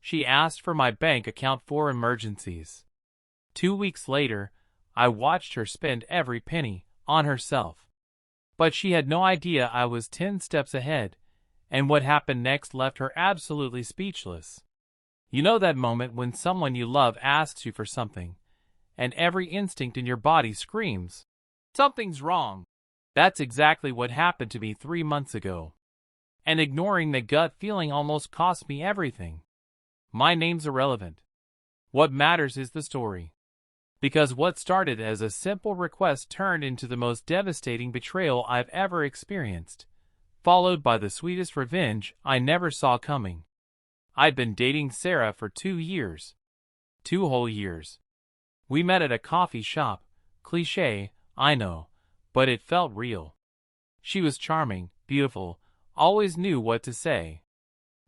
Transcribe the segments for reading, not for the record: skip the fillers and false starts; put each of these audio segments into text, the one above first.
She asked for my bank account for emergencies. 2 weeks later, I watched her spend every penny on herself. But she had no idea I was 10 steps ahead, and what happened next left her absolutely speechless. You know that moment when someone you love asks you for something, and every instinct in your body screams, "Something's wrong." That's exactly what happened to me 3 months ago. And ignoring the gut feeling almost cost me everything. My name's irrelevant. What matters is the story. Because what started as a simple request turned into the most devastating betrayal I've ever experienced, followed by the sweetest revenge I never saw coming. I'd been dating Sarah for 2 years. 2 whole years. We met at a coffee shop. Cliché, I know, but it felt real. She was charming, beautiful, always knew what to say.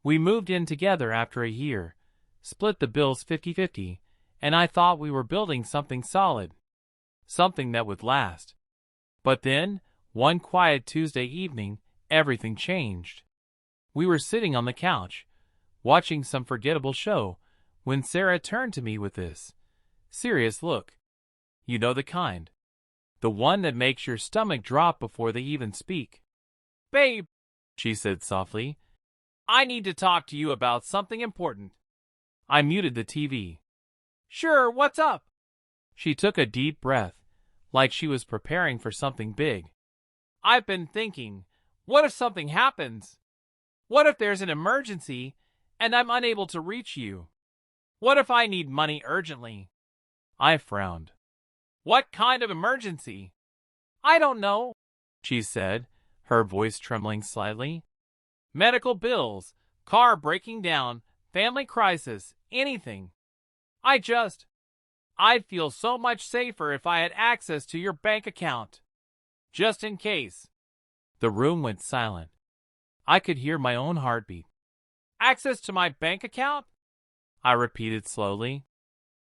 We moved in together after a year, split the bills 50-50, and I thought we were building something solid. Something that would last. But then, one quiet Tuesday evening, everything changed. We were sitting on the couch, watching some forgettable show, when Sarah turned to me with this serious look. You know the kind. The one that makes your stomach drop before they even speak. "Babe," she said softly, "I need to talk to you about something important." I muted the TV. "Sure, what's up?" She took a deep breath, like she was preparing for something big. "I've been thinking, what if something happens? What if there's an emergency and I'm unable to reach you? What if I need money urgently?" I frowned. "What kind of emergency?" "I don't know," she said, her voice trembling slightly. "Medical bills, car breaking down, family crisis, anything. I'd feel so much safer if I had access to your bank account. Just in case." The room went silent. I could hear my own heartbeat. "Access to my bank account?" I repeated slowly.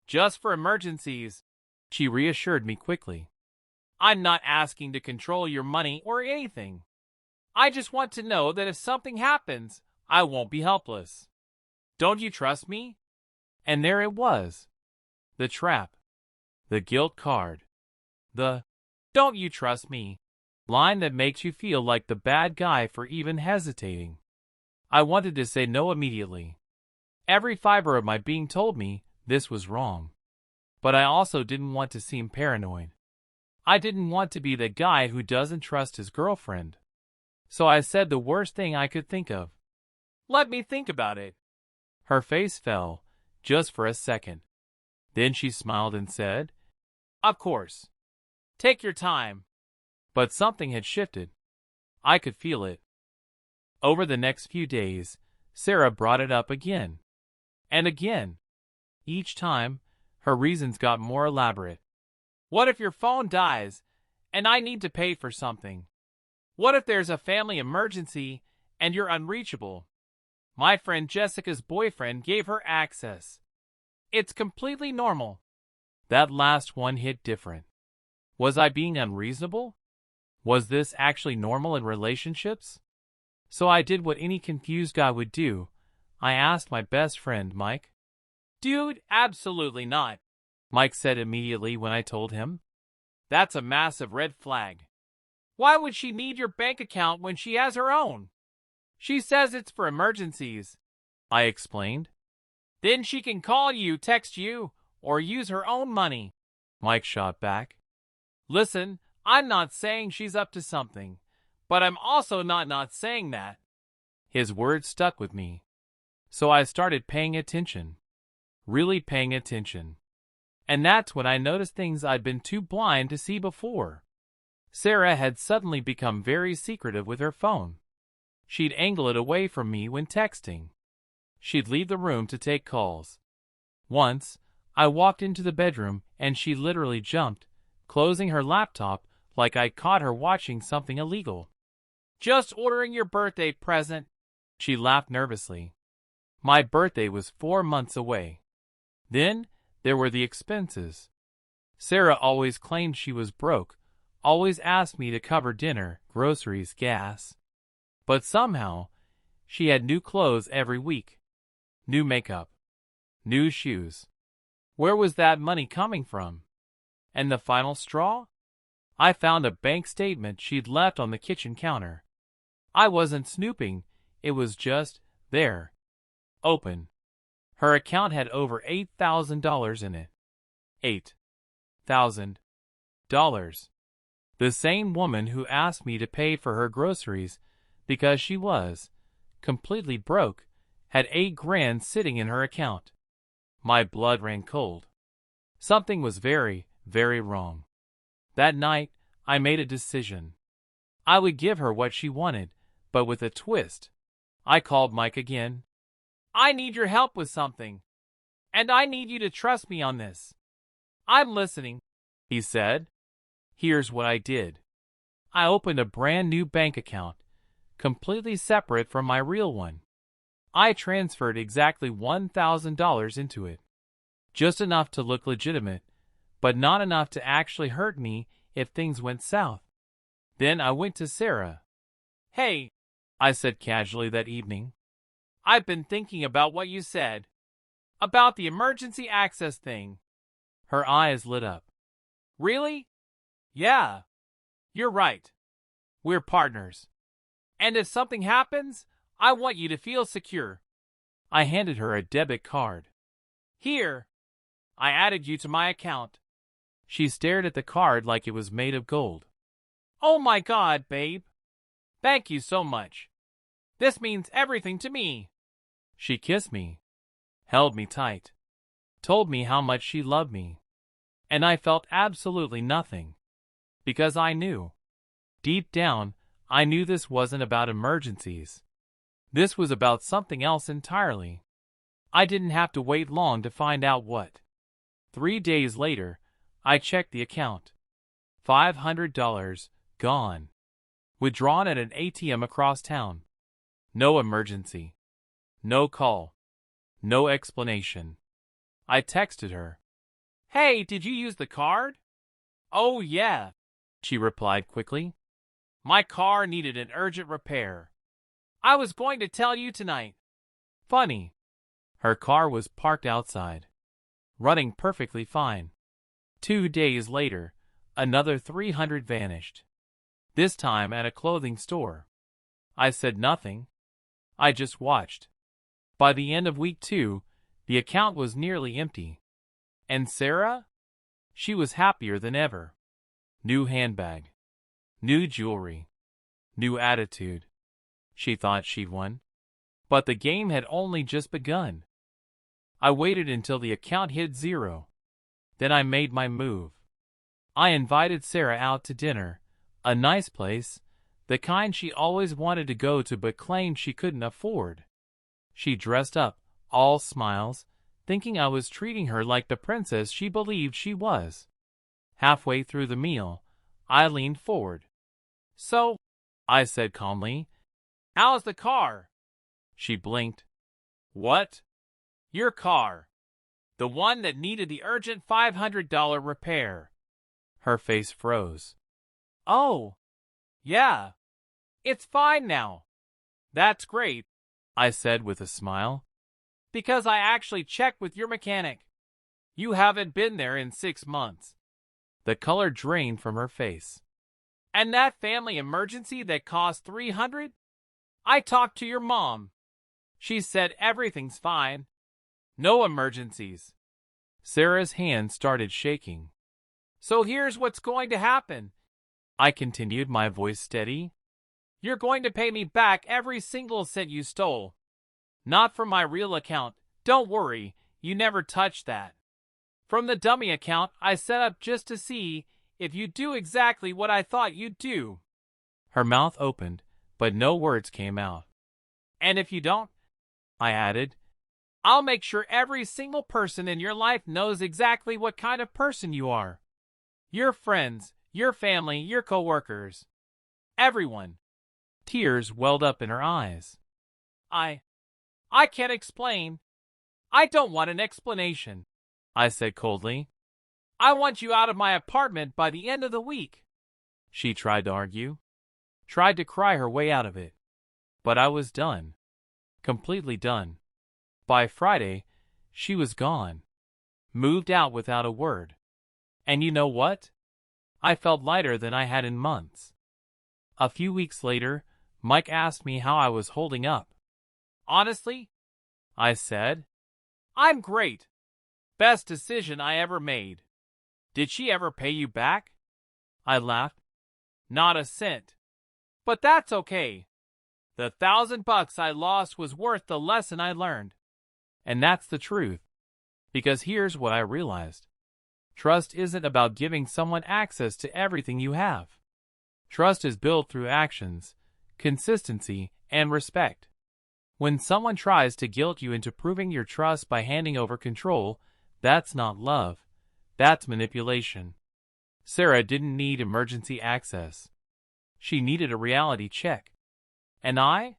"Just for emergencies," she reassured me quickly. "I'm not asking to control your money or anything. I just want to know that if something happens, I won't be helpless. Don't you trust me?" And there it was. The trap. The guilt card. The "don't you trust me" line that makes you feel like the bad guy for even hesitating. I wanted to say no immediately. Every fiber of my being told me this was wrong. But I also didn't want to seem paranoid. I didn't want to be the guy who doesn't trust his girlfriend. So I said the worst thing I could think of. "Let me think about it." Her face fell, just for a second. Then she smiled and said, "Of course. Take your time." But something had shifted. I could feel it. Over the next few days, Sarah brought it up again. And again. Each time, her reasons got more elaborate. "What if your phone dies, and I need to pay for something? What if there's a family emergency, and you're unreachable? My friend Jessica's boyfriend gave her access. It's completely normal." That last one hit different. Was I being unreasonable? Was this actually normal in relationships? So I did what any confused guy would do. I asked my best friend, Mike. "Dude, absolutely not," Mike said immediately when I told him. "That's a massive red flag. Why would she need your bank account when she has her own?" "She says it's for emergencies," I explained. "Then she can call you, text you, or use her own money," Mike shot back. "Listen, I'm not saying she's up to something, but I'm also not saying that." His words stuck with me. So I started paying attention. Really paying attention. And that's when I noticed things I'd been too blind to see before. Sarah had suddenly become very secretive with her phone. She'd angle it away from me when texting. She'd leave the room to take calls. Once, I walked into the bedroom and she literally jumped, closing her laptop like I'd caught her watching something illegal. "Just ordering your birthday present," she laughed nervously. My birthday was 4 months away. Then, there were the expenses. Sarah always claimed she was broke, always asked me to cover dinner, groceries, gas. But somehow, she had new clothes every week. New makeup. New shoes. Where was that money coming from? And the final straw? I found a bank statement she'd left on the kitchen counter. I wasn't snooping, it was just there. Open. Her account had over $8,000 in it. $8,000. The same woman who asked me to pay for her groceries because she was completely broke had $8,000 sitting in her account. My blood ran cold. Something was very, very wrong. That night, I made a decision. I would give her what she wanted, but with a twist. I called Mike again. I need your help with something, and I need you to trust me on this. I'm listening, he said. Here's what I did. I opened a brand new bank account, completely separate from my real one. I transferred exactly $1,000 into it. Just enough to look legitimate, but not enough to actually hurt me if things went south. Then I went to Sarah. Hey, I said casually that evening. I've been thinking about what you said. About the emergency access thing. Her eyes lit up. Really? Yeah. You're right. We're partners. And if something happens, I want you to feel secure. I handed her a debit card. Here. I added you to my account. She stared at the card like it was made of gold. Oh my God, babe. Thank you so much. This means everything to me. She kissed me, held me tight, told me how much she loved me. And I felt absolutely nothing. Because I knew. Deep down, I knew this wasn't about emergencies. This was about something else entirely. I didn't have to wait long to find out what. 3 days later, I checked the account. $500 gone. Withdrawn at an ATM across town. No emergency. No call. No explanation. I texted her. Hey, did you use the card? Oh, yeah, she replied quickly. My car needed an urgent repair. I was going to tell you tonight. Funny. Her car was parked outside, running perfectly fine. 2 days later, another $300 vanished. This time at a clothing store. I said nothing. I just watched. By the end of week 2, the account was nearly empty. And Sarah? She was happier than ever. New handbag. New jewelry. New attitude. She thought she'd won. But the game had only just begun. I waited until the account hit zero. Then I made my move. I invited Sarah out to dinner, a nice place, the kind she always wanted to go to but claimed she couldn't afford. She dressed up, all smiles, thinking I was treating her like the princess she believed she was. Halfway through the meal, I leaned forward. So, I said calmly, how's the car? She blinked. What? Your car. The one that needed the urgent $500 repair. Her face froze. Oh, yeah. It's fine now. That's great, I said with a smile. Because I actually checked with your mechanic. You haven't been there in 6 months. The color drained from her face. And that family emergency that cost $300? I talked to your mom. She said everything's fine. No emergencies. Sarah's hand started shaking. So here's what's going to happen. I continued, my voice steady. You're going to pay me back every single cent you stole. Not from my real account. Don't worry, you never touched that. From the dummy account I set up just to see if you do exactly what I thought you'd do. Her mouth opened, but no words came out. And if you don't, I added, I'll make sure every single person in your life knows exactly what kind of person you are. Your friends, your family, your coworkers. Everyone. Tears welled up in her eyes. I can't explain. I don't want an explanation, I said coldly. I want you out of my apartment by the end of the week. She tried to argue, tried to cry her way out of it. But I was done. Completely done. By Friday, she was gone. Moved out without a word. And you know what? I felt lighter than I had in months. A few weeks later, Mike asked me how I was holding up. Honestly, I said, I'm great. Best decision I ever made. Did she ever pay you back? I laughed. Not a cent. But that's okay. The $1,000 I lost was worth the lesson I learned. And that's the truth. Because here's what I realized. Trust isn't about giving someone access to everything you have. Trust is built through actions, consistency, and respect. When someone tries to guilt you into proving your trust by handing over control, that's not love. That's manipulation. Sarah didn't need emergency access. She needed a reality check. And I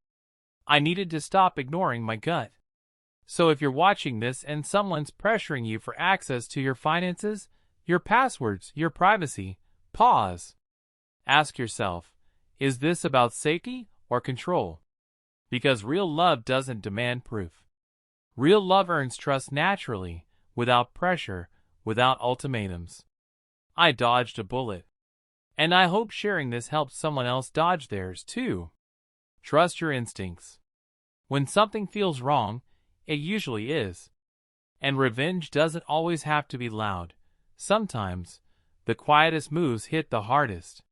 needed to stop ignoring my gut. So if you're watching this and someone's pressuring you for access to your finances, your passwords, your privacy, pause. Ask yourself, is this about safety or control? Because real love doesn't demand proof. Real love earns trust naturally, without pressure, without ultimatums. I dodged a bullet. And I hope sharing this helps someone else dodge theirs too. Trust your instincts. When something feels wrong, it usually is. And revenge doesn't always have to be loud. Sometimes, the quietest moves hit the hardest.